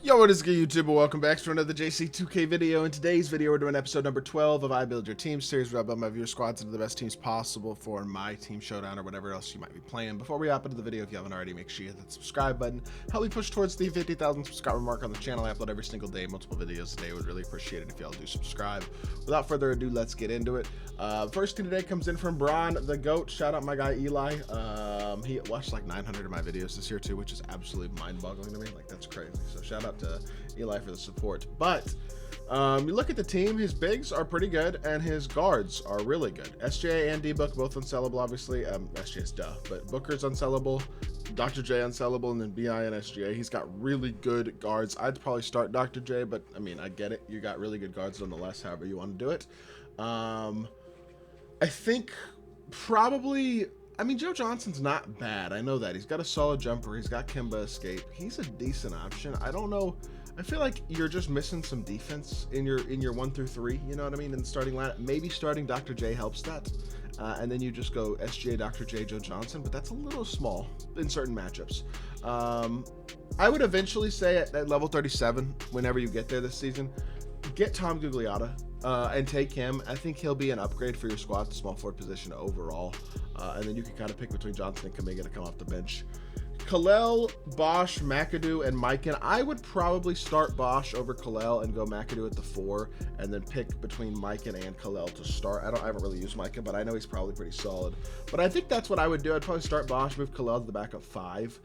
Yo, what is good, YouTube? Welcome back to another JC2K video. In today's video, we're doing episode number 12 of I Build Your Team series, where I build my viewer squads into the best teams possible for my team showdown or whatever else you might be playing. Before we hop into the video, if you haven't already, make sure you hit that subscribe button. Help me push towards the 50,000 subscriber mark on the channel. I upload every single day, multiple videos a day. Would really appreciate it if y'all do subscribe. Without further ado, let's get into it. First team today comes in from Braun, the GOAT. Shout out my guy Eli. He watched like 900 of my videos this year too, which is absolutely mind-boggling to me. Like, that's crazy. So shout out to Eli for the support. But you look at the team, his bigs are pretty good and his guards are really good. SJ and D-Book both unsellable, obviously. SJ's duh, but Booker's unsellable, Dr. J unsellable, and then BI and SGA. He's got really good guards. I'd probably start Dr. J, but I mean, I get it. You got really good guards nonetheless, however you want to do it. I think probably, I mean, Joe Johnson's not bad. I know that. He's got a solid jumper. He's got Kemba escape. He's a decent option. I don't know. I feel like you're just missing some defense in your 1 through 3, you know what I mean, in the starting lineup. Maybe starting Dr. J helps that. And then you just go SGA, Dr. J, Joe Johnson, but that's a little small in certain matchups. I would eventually say at level 37, whenever you get there this season, get Tom Gugliotta and take him. I think he'll be an upgrade for your squad, the small forward position overall. And then you can kind of pick between Johnson and Kuminga to come off the bench. Kalel, Bosch, McAdoo, and Mikan. I would probably start Bosch over Kalel and go McAdoo at the 4, and then pick between Mikan and Kalel to start. I haven't really used Mikan, but I know he's probably pretty solid. But I think that's what I would do. I'd probably start Bosch, move Kalel to the backup 5,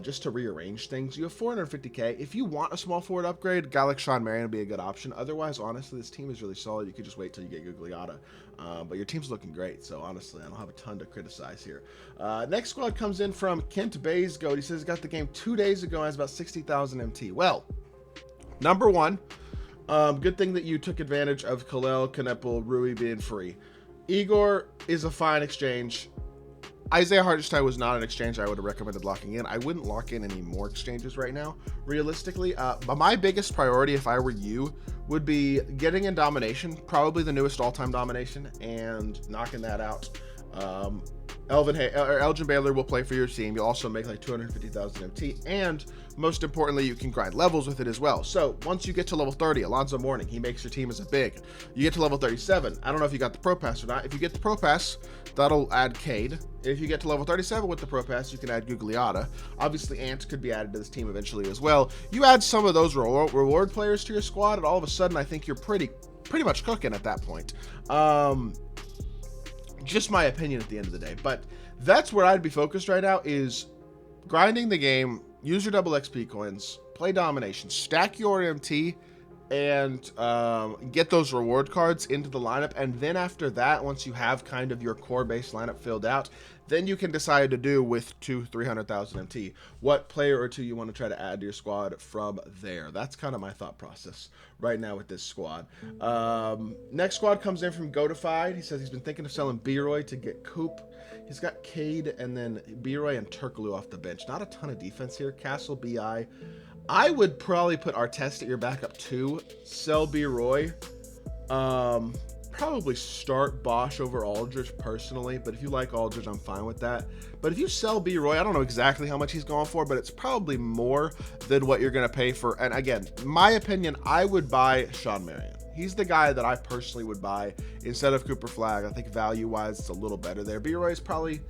just to rearrange things. You have 450k. If you want a small forward upgrade, a guy like Sean Marion would be a good option. Otherwise, honestly, this team is really solid. You could just wait till you get Gugliotta. But your team's looking great, so honestly, I don't have a ton to criticize here. Next squad comes in from Kent Bay's GOAT. He says he got the game 2 days ago and has about 60,000 MT. Well, number one, good thing that you took advantage of Kalel, Knepel, Rui being free. Igor is a fine exchange. Isaiah Hartenstein was not an exchange I would have recommended locking in. I wouldn't lock in any more exchanges right now, realistically. But my biggest priority, if I were you, would be getting in domination, probably the newest all-time domination, and knocking that out. Elgin Baylor will play for your team. You'll also make like 250,000 MT, and most importantly, you can grind levels with it as well. So once you get to level 30, Alonzo Mourning, he makes your team as a big. You get to level 37. I don't know if you got the Pro Pass or not. If you get the Pro Pass, that'll add Cade. If you get to level 37 with the Pro Pass, you can add Gugliotta. Obviously, Ant could be added to this team eventually as well. You add some of those reward players to your squad, and all of a sudden, I think you're pretty much cooking at that point. Just my opinion at the end of the day, but that's where I'd be focused right now, is grinding the game, use your double XP coins, play domination, stack your MT, and get those reward cards into the lineup. And then after that, once you have kind of your core base lineup filled out, then you can decide to do with 200,000-300,000 MT what player or two you want to try to add to your squad from there. That's kind of my thought process right now with this squad. Next squad comes in from Goatified. He says he's been thinking of selling B-Roy to get Coop. He's got Cade and then B-Roy and Turkoglu off the bench. Not a ton of defense here. Castle, BI. I would probably put Artest at your backup 2. Sell B-Roy. Probably start Bosch over Aldridge personally, but if you like Aldridge, I'm fine with that. But if you sell B-Roy, I don't know exactly how much he's going for, but it's probably more than what you're going to pay for. And again, my opinion, I would buy Sean Marion. He's the guy that I personally would buy instead of Cooper Flag. I think value-wise, it's a little better there. B-Roy is probably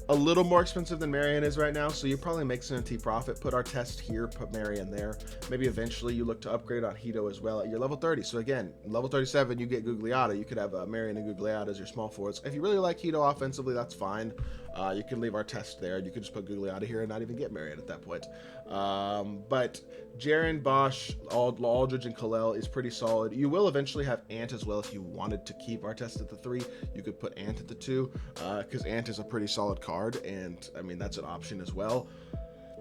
a little more expensive than Marion is right now, so you probably make some MT profit. Put Artest here, put Marion there. Maybe eventually you look to upgrade on Hito as well at your level 30. So again, level 37, you get Gugliotta. You could have Marion and Gugliotta as your small forwards. If you really like Hito offensively, that's fine. You can leave Artest there. You could just put Gugliotta here and not even get Marion at that point. But Jaren, Bosch, Aldridge, and Kalel is pretty solid. You will eventually have Ant as well if you wanted to keep Artest at the 3. You could put Ant at the 2 because Ant is a pretty solid card, and I mean, that's an option as well.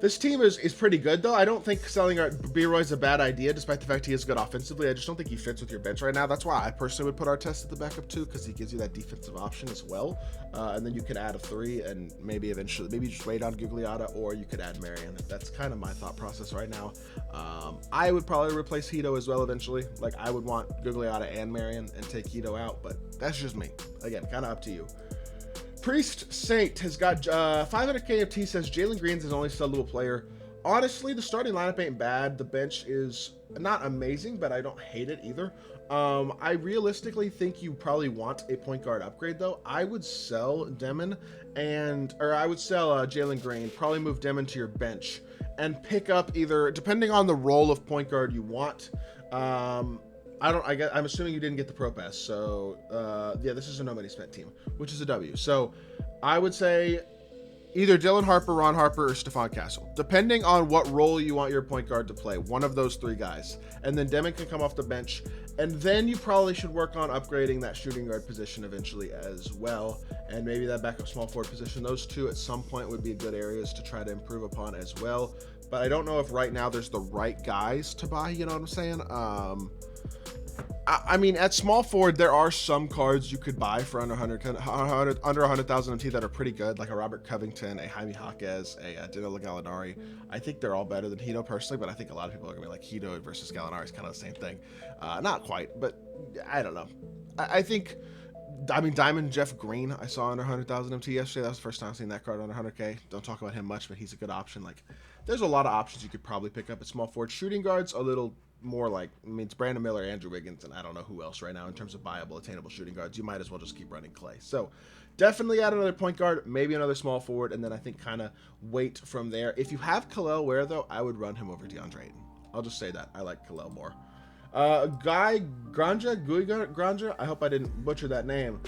This team is pretty good, though. I don't think selling B-Roy is a bad idea, despite the fact he is good offensively. I just don't think he fits with your bench right now. That's why I personally would put Artest at the backup 2, because he gives you that defensive option as well. And then you could add a 3, and maybe eventually, maybe just wait on Gugliotta, or you could add Marion. That's kind of my thought process right now. I would probably replace Hito as well eventually. Like, I would want Gugliotta and Marion and take Hito out, but that's just me. Again, kind of up to you. Priest Saint has got 500k of T, says Jalen Green's his only sellable player. Honestly, the starting lineup ain't bad. The bench is not amazing, but I don't hate it either. I realistically think you probably want a point guard upgrade, though. I would sell Demon or I would sell Jalen Green, probably move Demon to your bench, and pick up either, depending on the role of point guard you want. I'm assuming you didn't get the Pro Pass, so yeah, this is a no money spent team, which is a W. So I would say either Dylan Harper, Ron Harper, or Stephon Castle, depending on what role you want your point guard to play. One of those three guys. And then Demon can come off the bench. And then you probably should work on upgrading that shooting guard position eventually as well. And maybe that backup small forward position. Those two at some point would be good areas to try to improve upon as well. But I don't know if right now there's the right guys to buy, you know what I'm saying? I mean, at small forward, there are some cards you could buy for under 100,000 MT that are pretty good, like a Robert Covington, a Jaime Jaquez, a Danilo Gallinari. I think they're all better than Hito personally, but I think a lot of people are gonna be like Hito versus Gallinari is kind of the same thing. Not quite, but I don't know. I mean, Diamond Jeff Green, I saw under 100,000 MT yesterday. That was the first time I've seen that card under 100K. Don't talk about him much, but he's a good option. Like, there's a lot of options you could probably pick up at small forward. Shooting guards, a little more like, I mean, it's Brandon Miller, Andrew Wiggins, and I don't know who else right now in terms of viable, attainable shooting guards. You might as well just keep running Clay. So definitely add another point guard, maybe another small forward, and then I think kind of wait from there. If you have Khalil Ware, though, I would run him over DeAndre Ayton. I'll just say that. I like Khalil more. Guy Granja, I hope I didn't butcher that name.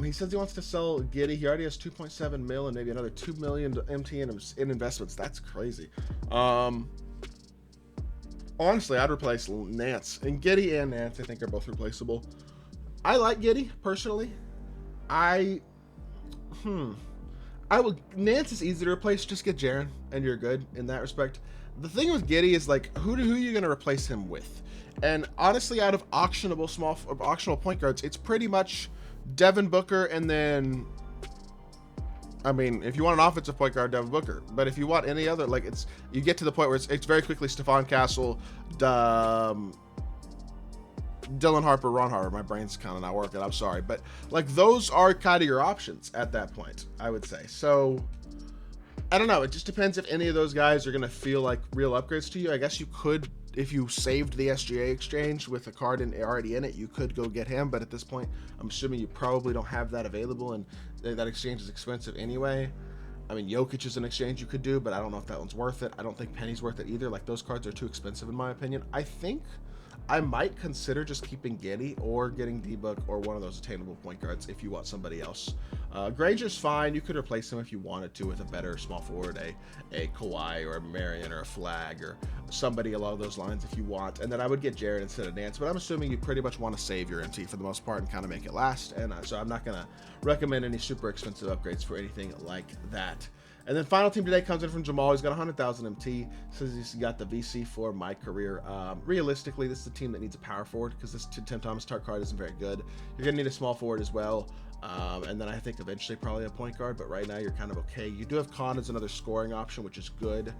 He says he wants to sell Giddey. He already has 2.7 mil and maybe another 2 million MT in investments. That's crazy. Honestly, I'd replace Nance. And Giddey and Nance, I think, are both replaceable. I like Giddey, personally. Nance is easy to replace. Just get Jaren, and you're good in that respect. The thing with Giddey is, like, who are you going to replace him with? And honestly, out of auctionable point guards, it's pretty much Devin Booker, and then, I mean, if you want an offensive point guard, Devin Booker. But if you want any other, like, you get to the point where it's very quickly Stephon Castle, Dylan Harper, Ron Harper. My brain's kind of not working. I'm sorry, but like those are kind of your options at that point, I would say. So I don't know. It just depends if any of those guys are going to feel like real upgrades to you. I guess you could, if you saved the SGA exchange with a card already in it, you could go get him. But at this point, I'm assuming you probably don't have that available, and that exchange is expensive anyway. I mean, Jokic is an exchange you could do, but I don't know if that one's worth it. I don't think Penny's worth it either. Like, those cards are too expensive in my opinion. I think I might consider just keeping Giddey or getting D-Book or one of those attainable point guards if you want somebody else. Granger's fine. You could replace him if you wanted to with a better small forward, a Kawhi or a Marion or a Flag or somebody along those lines if you want. And then I would get Jared instead of Nance, but I'm assuming you pretty much want to save your MT for the most part and kind of make it last. And so I'm not going to recommend any super expensive upgrades for anything like that. And then final team today comes in from Jamal. He's got 100,000 MT. Says he's got the VC for my career. Realistically, this is a team that needs a power forward because this Tim Thomas Tart card isn't very good. You're going to need a small forward as well. And then I think eventually probably a point guard, but right now you're kind of okay. You do have Khan as another scoring option, which is good.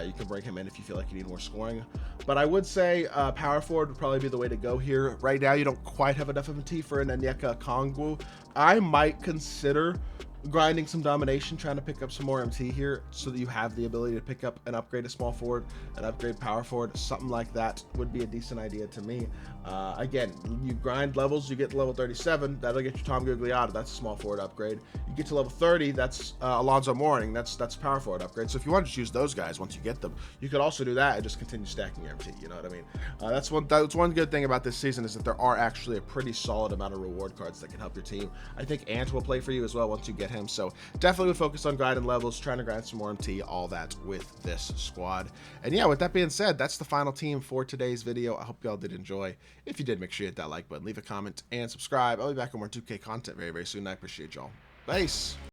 You can bring him in if you feel like you need more scoring. But I would say power forward would probably be the way to go here. Right now you don't quite have enough MT for an Onyeka Okongwu. I might consider grinding some domination, trying to pick up some more MT here so that you have the ability to pick up and upgrade a small forward, an upgrade power forward, something like that would be a decent idea to me. Again, you grind levels, you get to level 37, that'll get you Tom Gugliotta, that's a small forward upgrade. You get to level 30, that's Alonzo Mourning, that's power forward upgrade. So if you want to choose those guys once you get them, you could also do that and just continue stacking your MT, you know what I mean? That's one good thing about this season is that there are actually a pretty solid amount of reward cards that can help your team. I think Ant will play for you as well once you get him, so definitely would focus on grinding levels, trying to grind some more MT, all that with this squad. And yeah, with that being said, that's the final team for today's video. I hope y'all did enjoy. If you did, make sure you hit that like button, leave a comment, and subscribe. I'll be back with more 2K content very, very soon. I appreciate y'all. Peace.